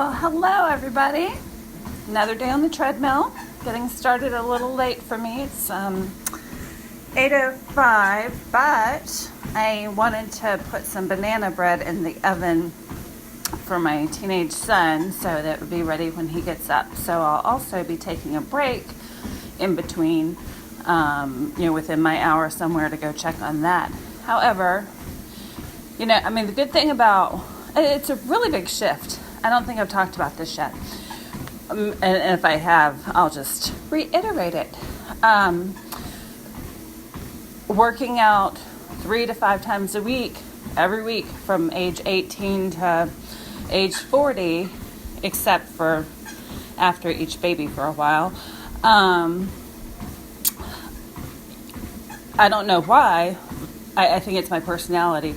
Well, hello everybody. Another day on the treadmill. Getting started a little late for me. It's 8:05, but I wanted to put some banana bread in the oven for my teenage son so that it would be ready when he gets up. So I'll also be taking a break in between, within my hour somewhere to go check on that. However, the good thing about it's a really big shift. I don't think I've talked about this yet. And if I have, I'll just reiterate it. Working out 3 to 5 times a week, every week from age 18 to age 40, except for after each baby for a while. I don't know why. I think it's my personality.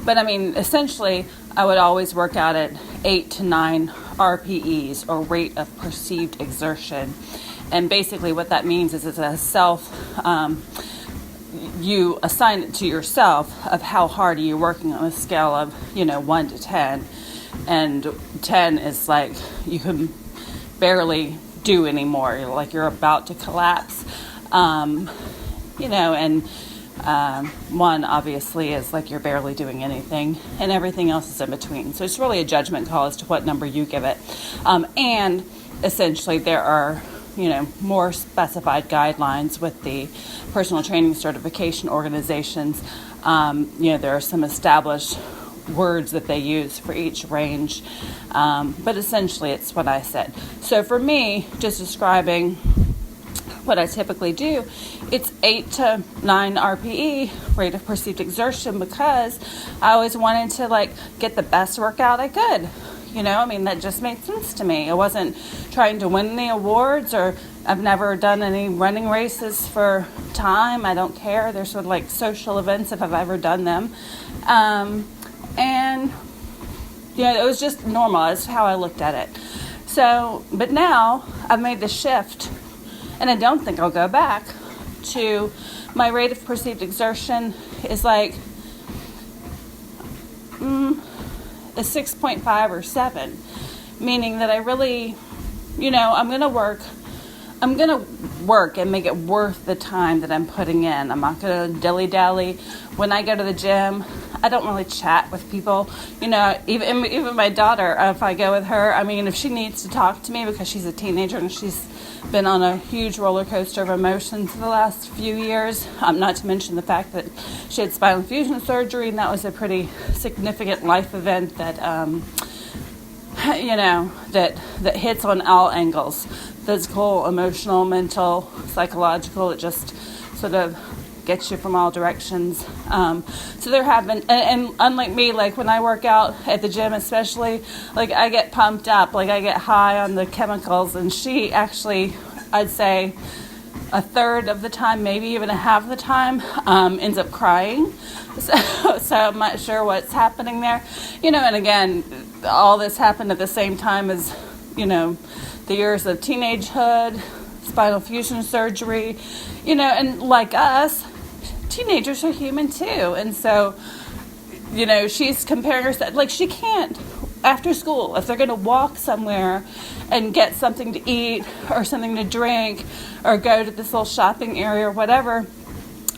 But essentially, I would always work out at 8 to 9 RPEs, or rate of perceived exertion. And basically what that means is it's a you assign it to yourself of how hard are you working on a scale of, 1 to 10. And 10 is like you can barely do anymore. You're about to collapse. And 1 obviously is like you're barely doing anything, and everything else is in between. So it's really a judgment call as to what number you give it. And essentially there are, more specified guidelines with the personal training certification organizations. There are some established words that they use for each range. But essentially it's what I said. So for me, just describing what I typically do, it's 8 to 9 RPE, rate of perceived exertion, because I always wanted to get the best workout I could. That just made sense to me. I wasn't trying to win any awards, or I've never done any running races for time. I don't care. They're sort of social events if I've ever done them. It was just normal. That's how I looked at it. So, but now I've made the shift, and I don't think I'll go back to my rate of perceived exertion is a 6.5 or 7, meaning that I really, I'm going to work and make it worth the time that I'm putting in. I'm not going to dilly-dally. When I go to the gym, I don't really chat with people. Even my daughter, if I go with her, if she needs to talk to me because she's a teenager and she's been on a huge roller coaster of emotions for the last few years, not to mention the fact that she had spinal fusion surgery, and that was a pretty significant life event that, that hits on all angles: physical, emotional, mental, psychological. It just sort of gets you from all directions. So there have been, and unlike me, when I work out at the gym especially, I get pumped up, I get high on the chemicals, and she actually, I'd say a third of the time, maybe even a half of the time, ends up crying. So I'm not sure what's happening there. And again, all this happened at the same time as, the years of teenagehood, spinal fusion surgery, and like us, teenagers are human too. And so, she's comparing herself, she can't, after school, if they're going to walk somewhere and get something to eat or something to drink or go to this little shopping area or whatever,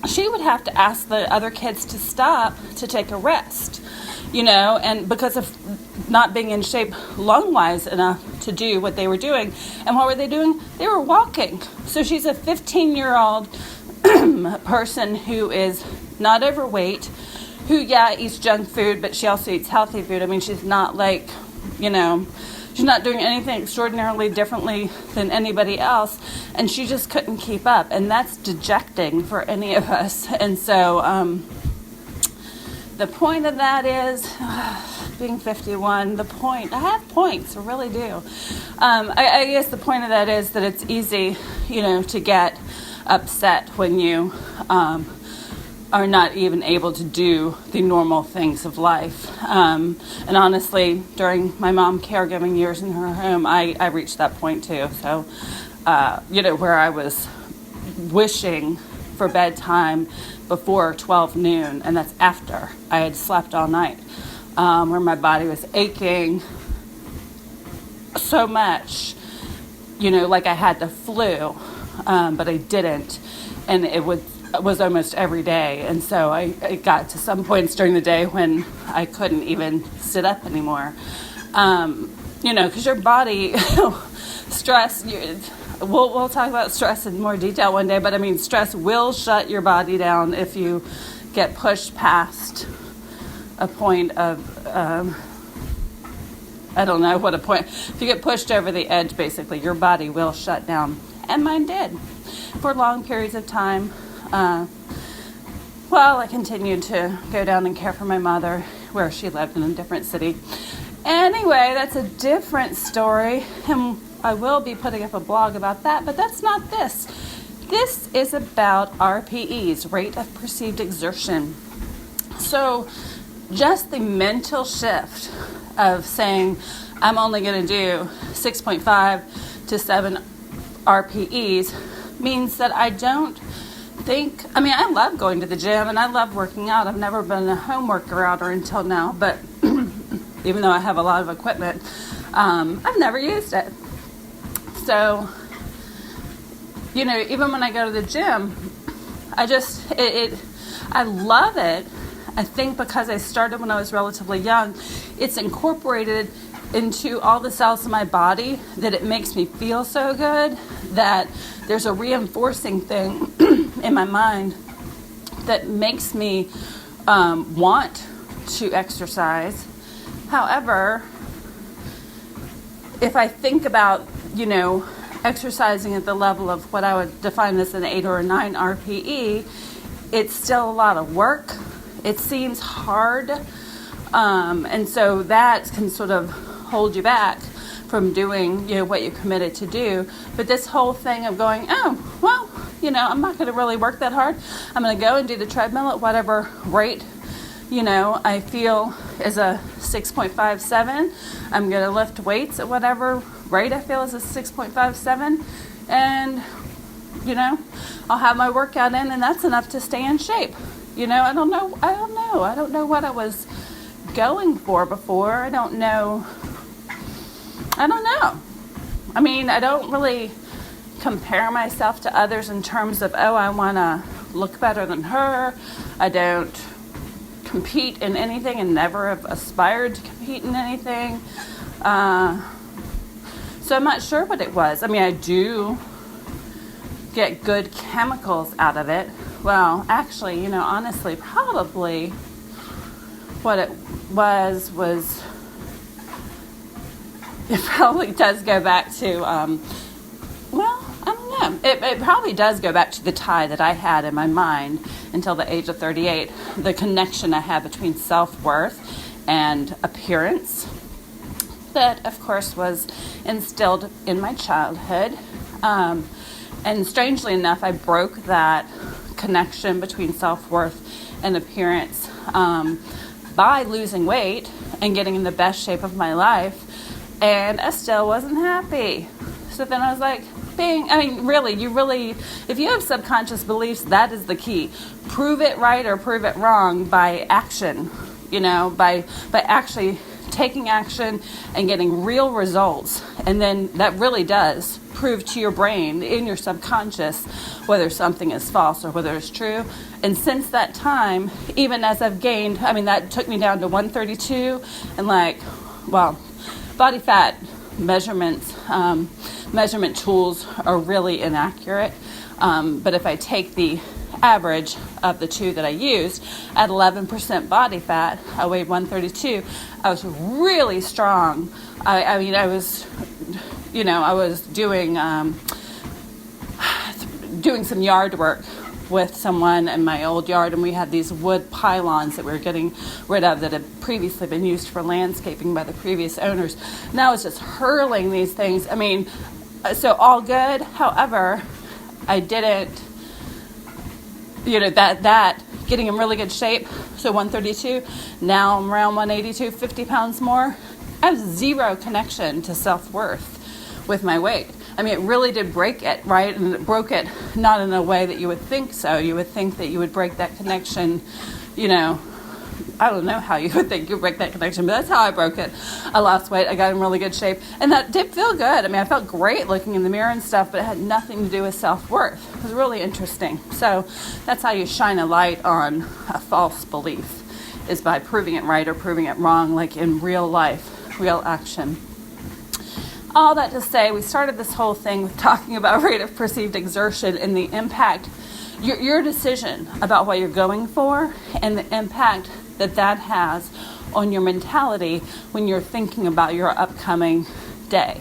she would have to ask the other kids to stop to take a rest, and because of not being in shape lung-wise enough to do what they were doing. And what were they doing? They were walking. So she's a 15-year-old person who is not overweight, who, eats junk food, but she also eats healthy food. She's not she's not doing anything extraordinarily differently than anybody else, and she just couldn't keep up. And that's dejecting for any of us. And so the point of that is, being 51, I have points, I really do. I guess the point of that is that it's easy, to get upset when you are not even able to do the normal things of life. And honestly, during my mom caregiving years in her home, I reached that point too. So, where I was wishing for bedtime before 12 noon, and that's after I had slept all night, where my body was aching, so much, like I had the flu, but I didn't. And it was almost every day. And so it got to some points during the day when I couldn't even sit up anymore. Because your body, stress, we'll talk about stress in more detail one day, but I mean, stress will shut your body down if you get pushed past a point of, I don't know what a point, if you get pushed over the edge, basically, your body will shut down. And mine did for long periods of time. I continued to go down and care for my mother where she lived in a different city. Anyway, that's a different story, and I will be putting up a blog about that, but that's not this. This is about RPEs, rate of perceived exertion. So just the mental shift of saying, I'm only going to do 6.5 to 7 RPEs means that I don't think, I love going to the gym and I love working out. I've never been a home worker-outer until now, but even though I have a lot of equipment, I've never used it. So, even when I go to the gym, I love it. I think because I started when I was relatively young, it's incorporated into all the cells in my body that it makes me feel so good that there's a reinforcing thing in my mind that makes me want to exercise. However, if I think about, exercising at the level of what I would define as an 8 or a 9 RPE, it's still a lot of work. It seems hard. And so that can sort of hold you back from doing, what you committed to do. But this whole thing of going, I'm not going to really work that hard. I'm going to go and do the treadmill at whatever rate, I feel is a 6.57. I'm going to lift weights at whatever rate I feel is a 6.57. And, I'll have my workout in, and that's enough to stay in shape. I don't know. I don't know what I was going for before. I don't know. I don't really compare myself to others in terms of, I want to look better than her. I don't compete in anything and never have aspired to compete in anything. So I'm not sure what it was. I do get good chemicals out of it. Well, actually, honestly, probably what it was it probably does go back to, I don't know. It probably does go back to the tie that I had in my mind until the age of 38, the connection I had between self-worth and appearance that, of course, was instilled in my childhood. And strangely enough, I broke that connection between self-worth and appearance by losing weight and getting in the best shape of my life, and I still wasn't happy. So then I was like, if you have subconscious beliefs, that is the key. Prove it right or prove it wrong by action, by actually taking action and getting real results. And then that really does prove to your brain in your subconscious whether something is false or whether it's true. And since that time, even as I've gained, that took me down to 132 and body fat measurement tools are really inaccurate. But if I take the average of the two that I used at 11% body fat, I weighed 132. I was really strong. I was doing some yard work with someone in my old yard, and we had these wood pylons that we were getting rid of that had previously been used for landscaping by the previous owners. And I was just hurling these things. So all good. However, I didn't, that getting in really good shape. So 132, now I'm around 182, 50 pounds more. I have zero connection to self-worth with my weight. It really did break it, right? And it broke it not in a way that you would think so. You would think that you would break that connection, I don't know how you would think you break that connection, but that's how I broke it. I lost weight. I got in really good shape. And that did feel good. I mean, I felt great looking in the mirror and stuff, but it had nothing to do with self-worth. It was really interesting. So that's how you shine a light on a false belief, is by proving it right or proving it wrong, like in real life, real action. All that to say, we started this whole thing with talking about rate of perceived exertion and the impact, your decision about what you're going for and the impact that has on your mentality when you're thinking about your upcoming day.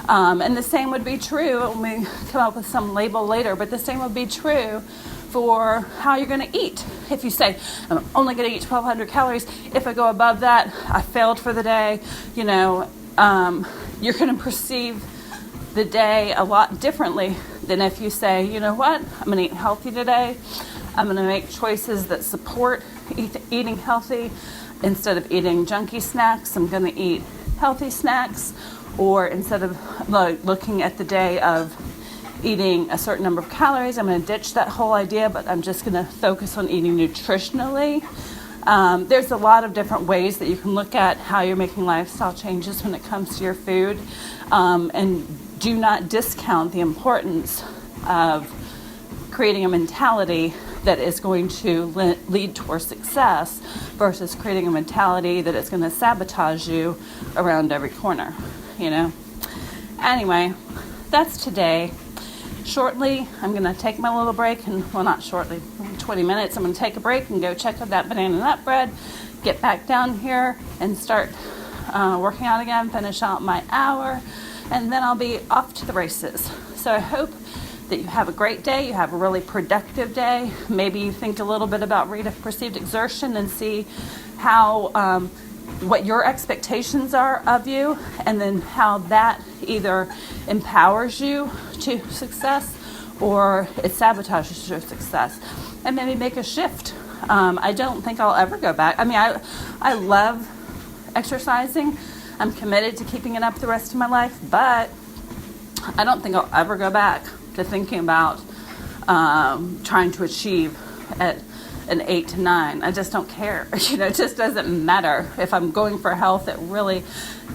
And the same would be true when we come up with some label later, but the same would be true for how you're going to eat. If you say, I'm only going to eat 1,200 calories, if I go above that, I failed for the day, you're going to perceive the day a lot differently than if you say, you know what, I'm going to eat healthy today. I'm going to make choices that support eating healthy. Instead of eating junky snacks, I'm going to eat healthy snacks. Or instead of looking at the day of eating a certain number of calories, I'm going to ditch that whole idea, but I'm just going to focus on eating nutritionally. There's a lot of different ways that you can look at how you're making lifestyle changes when it comes to your food. And do not discount the importance of creating a mentality that is going to lead towards success versus creating a mentality that is going to sabotage you around every corner, Anyway, that's today. Shortly, I'm going to take my little break, not shortly, 20 minutes, I'm going to take a break and go check out that banana nut bread, get back down here and start working out again, finish out my hour, and then I'll be off to the races. So I hope that you have a great day, you have a really productive day. Maybe you think a little bit about rate of perceived exertion and see how what your expectations are of you, and then how that either empowers you to success or it sabotages your success, and maybe make a shift. I don't think I'll ever go back. I mean, I love exercising. I'm committed to keeping it up the rest of my life, but I don't think I'll ever go back to thinking about trying to achieve at an 8 to 9. I just don't care. It just doesn't matter. If I'm going for health, it really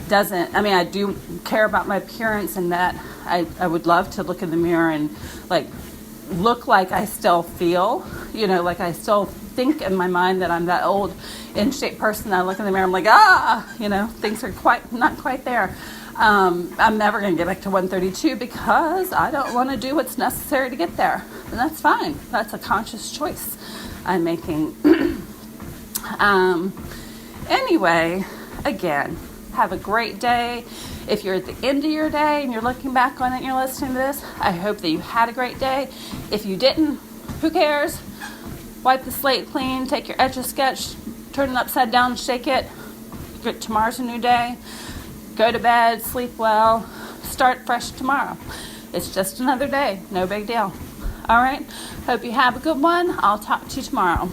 doesn't. I mean, I do care about my appearance, and that I would love to look in the mirror and look like I still feel, like I still think in my mind that I'm that old in shape person. I look in the mirror, I'm like, things are not quite there. I'm never going to get back to 132 because I don't want to do what's necessary to get there. And that's fine. That's a conscious choice I'm making. Anyway, again, have a great day. If you're at the end of your day and you're looking back on it and you're listening to this, I hope that you had a great day. If you didn't, who cares? Wipe the slate clean, take your Etch-a-Sketch, turn it upside down, shake it. Tomorrow's a new day. Go to bed, sleep well, start fresh tomorrow. It's just another day, no big deal. All right, hope you have a good one. I'll talk to you tomorrow.